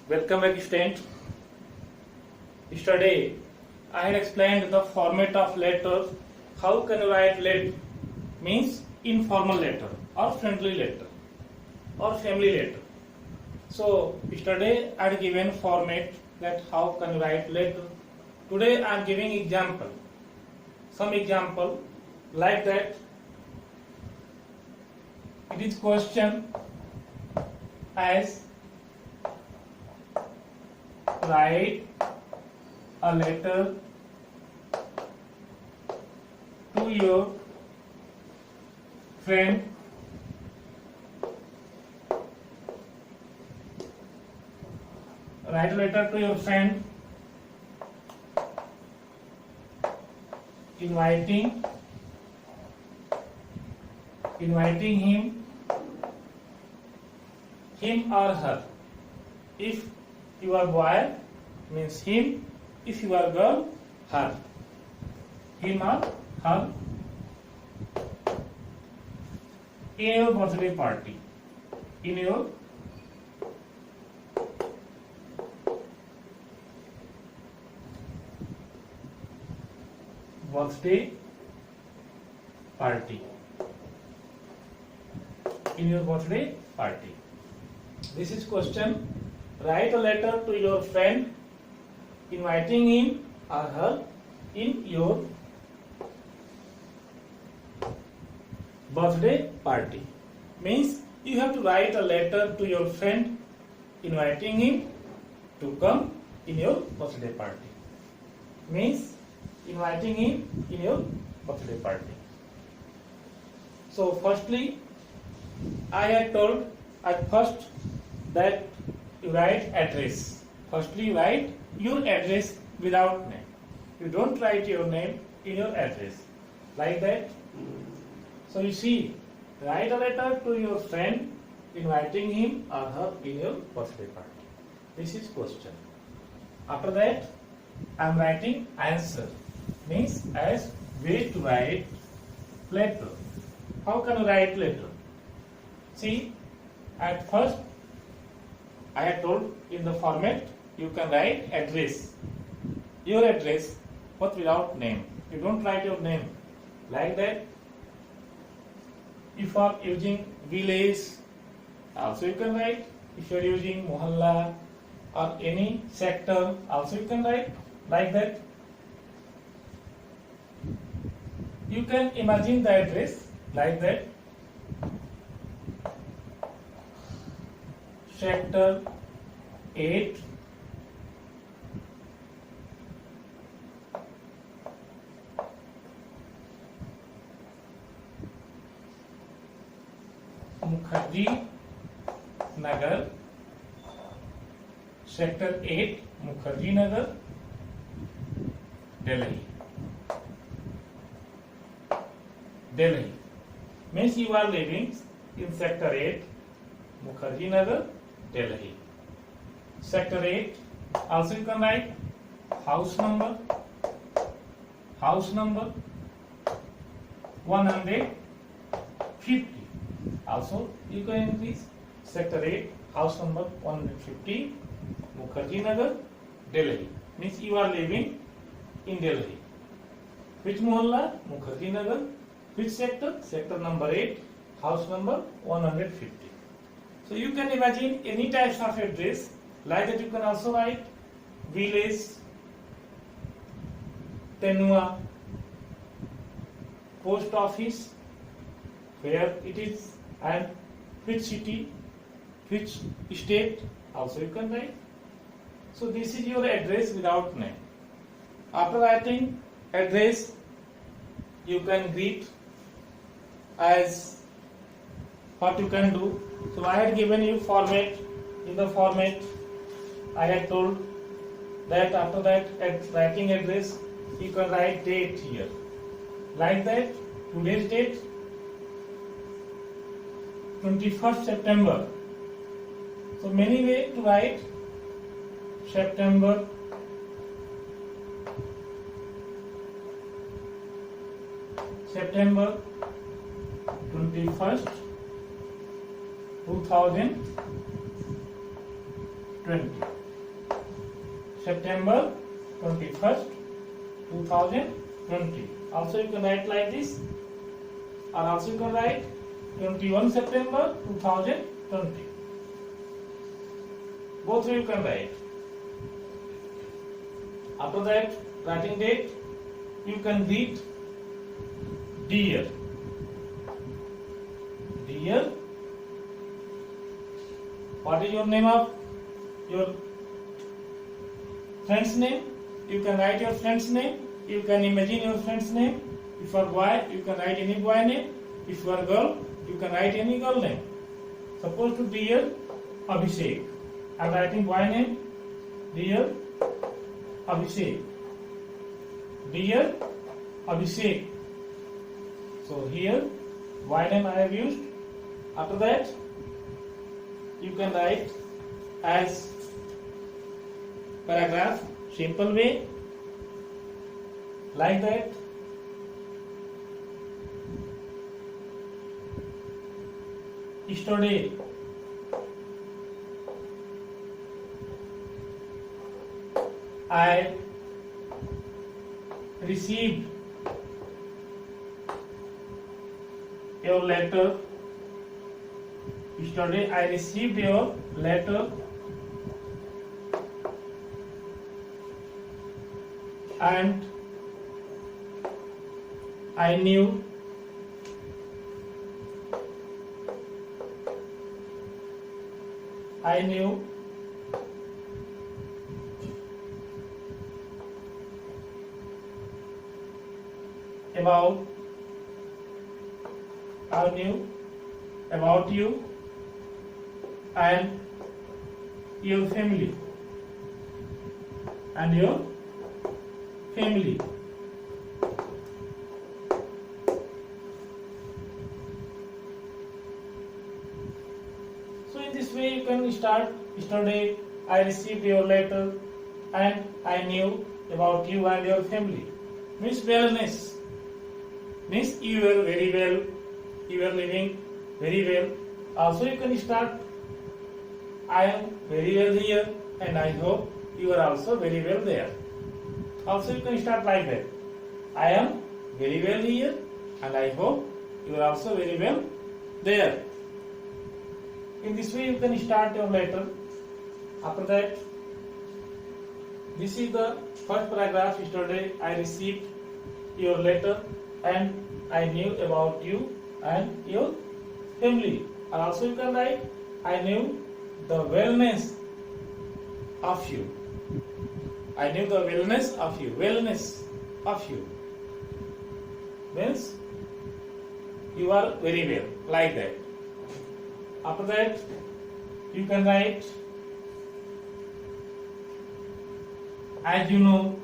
Welcome back, student. Yesterday, I had explained the format of letters. How can you write let means informal letter or friendly letter or family letter. So yesterday I had given format that how can you write letter. Today I am giving example. Some example like that. It is question as write a letter to your friend write a letter to your friend inviting him or her. If you are boy means him, if you are girl, her. Him or her in your birthday party. In your birthday party. In your birthday party. This is question. Write a letter to your friend inviting him or her in your birthday party. Means you have to write a letter to your friend inviting him to come in your birthday party. Means inviting him in your birthday party. So firstly, I had told at first that you write address. Firstly, you write your address without name. You don't write your name in your address. Like that. So you see, write a letter to your friend inviting him or her in your birthday party. This is question. After that, I am writing answer. Means as way to write letter. How can you write letter? See, at first I had told in the format you can write address. Your address but without name. You don't write your name. Like that. If you are using village, also you can write. If you are using mohalla or any sector, also you can write like that. You can imagine the address like that. Sector 8 Mukherjee Nagar. Sector 8 Mukherjee Nagar, Delhi. Delhi means you are living in sector 8 Mukherjee Nagar, Delhi. Sector 8 also you can write house number 150. Also you can increase sector 8 house number 150 Mukherjee Nagar, Delhi. Means you are living in Delhi. Which mohalla? Mukherjee Nagar. Which sector? Sector number 8 house number 150. So you can imagine any types of address. Like that you can also write village, Tenua, post office, where it is, and which city, which state, also you can write. So this is your address without name. After writing address, you can greet as what you can do. So I had given you format. In the format, I had told that after that at writing address, you can write date here. Like that, today's date, 21st September. So many ways to write September 21st, 2020. September 21st, 2020. Also you can write like this, or also you can write 21 September 2020. Both you can write. After that, writing date, you can read dear. Dear, what is your name of your friend's name? You can write your friend's name. You can imagine your friend's name. If you are boy, you can write any boy name. If you are girl, you can write any girl name. Suppose to dear Abhishek. I am writing boy name. Dear Abhishek. Dear Abhishek. So here boy name I have used. After that, you can write as paragraph, simple way, like that. Yesterday, I received your letter. Yesterday, I received your letter and I knew about you and your family So in this way you can start. Yesterday I received your letter and I knew about you and your family. Means wellness. Means you were very well, you were living very well. Also you can start, I am very well here and I hope you are also very well there. Also you can start like that. I am very well here and I hope you are also very well there. In this way you can start your letter. After that, this is the first paragraph. Yesterday I received your letter and I knew about you and your family. And also you can write, I knew the wellness of you. I knew the wellness of you. Wellness of you means you are very well, like that. After that, you can write, as you know,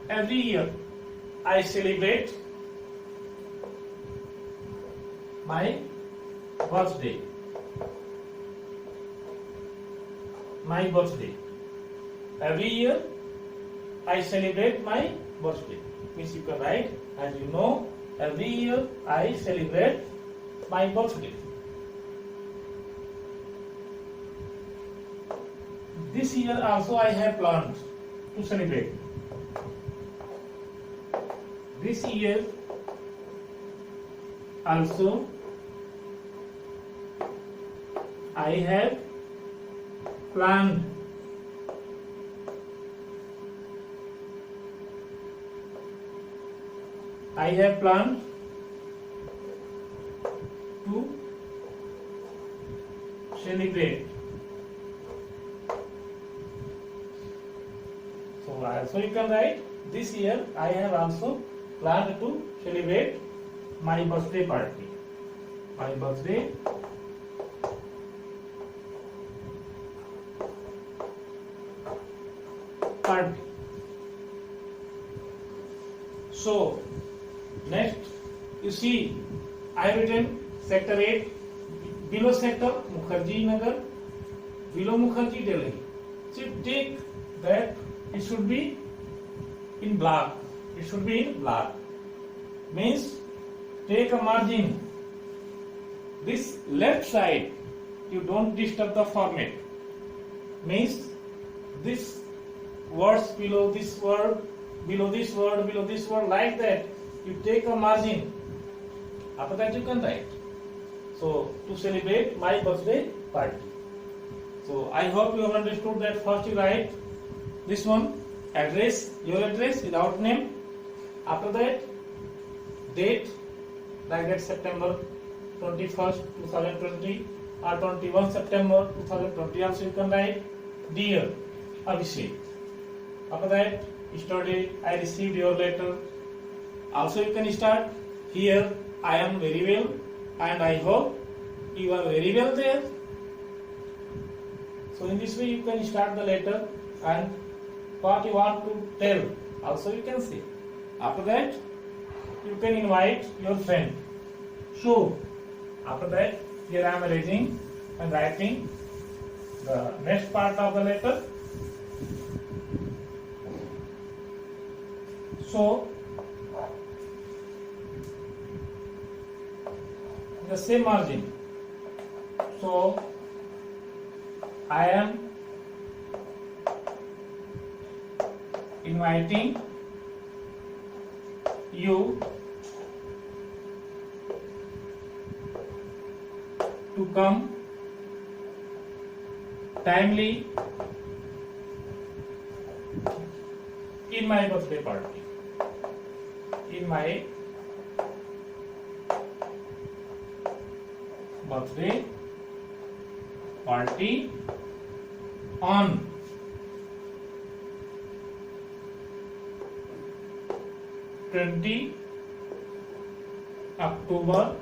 every year I celebrate my birthday. Every year I celebrate my birthday. Means you can write, as you know, every year I celebrate my birthday. This year also I have planned to celebrate. This year also I have planned to celebrate. So you can write, this year I have also planned to celebrate my birthday party. So next you see I have written sector 8, below sector Mukherjee Nagar, Below Mukherjee, Delhi. So you take that, it should be in black. It should be in black. Means take a margin. This left side, you don't disturb the format. Means this words below this word, below this word, below this word, like that. You take a margin. After that you can write. So to celebrate my birthday party. So I hope you have understood that first you write this one, address, your address without name. After that, date, like that September 21st, 2020 or 21 September 2020 also you can write. Dear Abhishek. After that, yesterday I received your letter. Also you can start here. I am very well and I hope you are very well there. So in this way you can start the letter and what you want to tell also you can say. After that you can invite your friend. So after that here I am arranging and writing the next part of the letter. So the same margin. So I am inviting you to come timely in my birthday party. In my birthday party on 20 October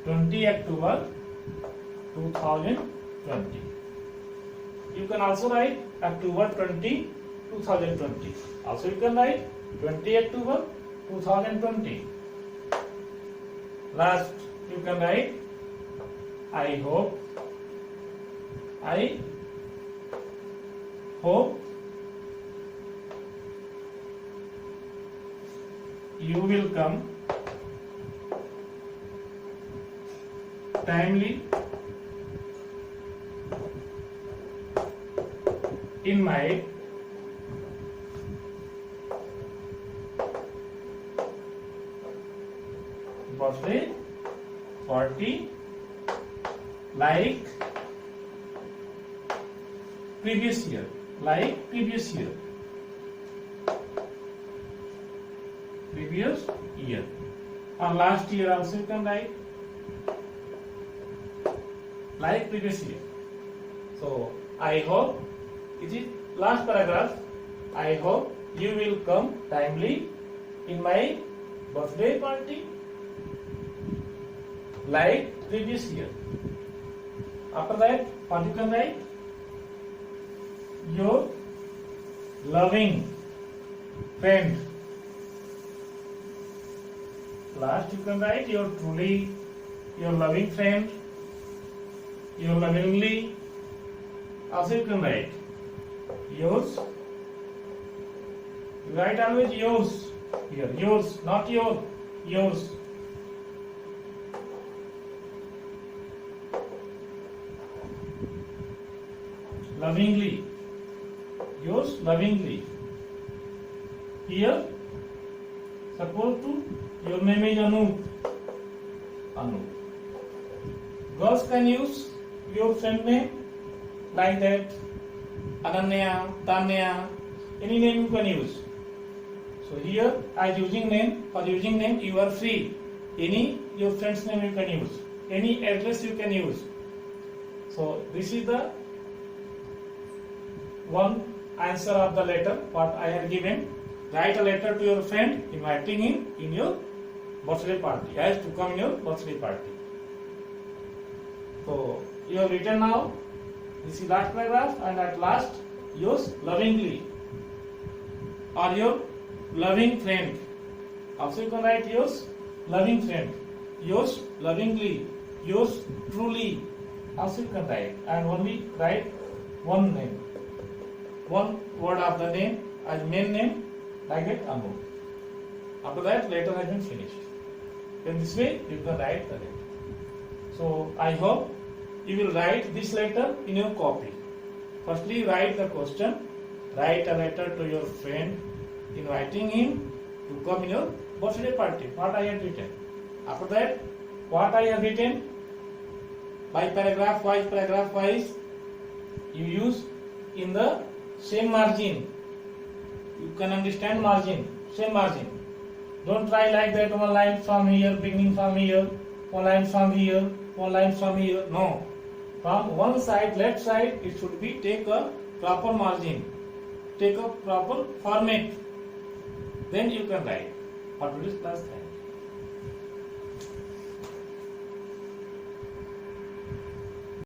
2020. You can also write October 20, 2020. Also you can write 20 October 2020. Last you can write I hope you will come timely in my birthday party like previous year. Or last year also you can write like previous year. So I hope, it is last paragraph, I hope you will come timely in my birthday party like previous year. After that, what you can write? Your loving friend. Last you can write your truly, your loving friend, your lovingly. Also you can write yours. You write always yours here. Yours, not your. Yours. Lovingly. Yours lovingly. Here, suppose to your name is Anup. Girls can use your friend name like that. Ananya, Tanya, any name you can use. So here I am using name. For using name you are free. Any your friend's name you can use. Any address you can use. So this is the one answer of the letter what I have given. Write a letter to your friend inviting him in your birthday party, as to come in your birthday party. So you have written now. This is last paragraph, and at last yours lovingly or your loving friend. Also you can write yours loving friend, yours lovingly, yours truly, Also you can write, and only write one name, one word of the name as main name, like that Anu. After that, letter has been finished. Then this way you can write the letter. So I hope you will write this letter in your copy. Firstly, write the question. Write a letter to your friend, inviting him to come in your birthday party. What I have written. After that, what I have written, by paragraph wise, you use in the same margin. You can understand margin, same margin. Don't try like that, one line from here, beginning from here, one line from here, one line from here. No. From one side, left side, it should be take a proper margin, take a proper format. Then you can write. What will this class?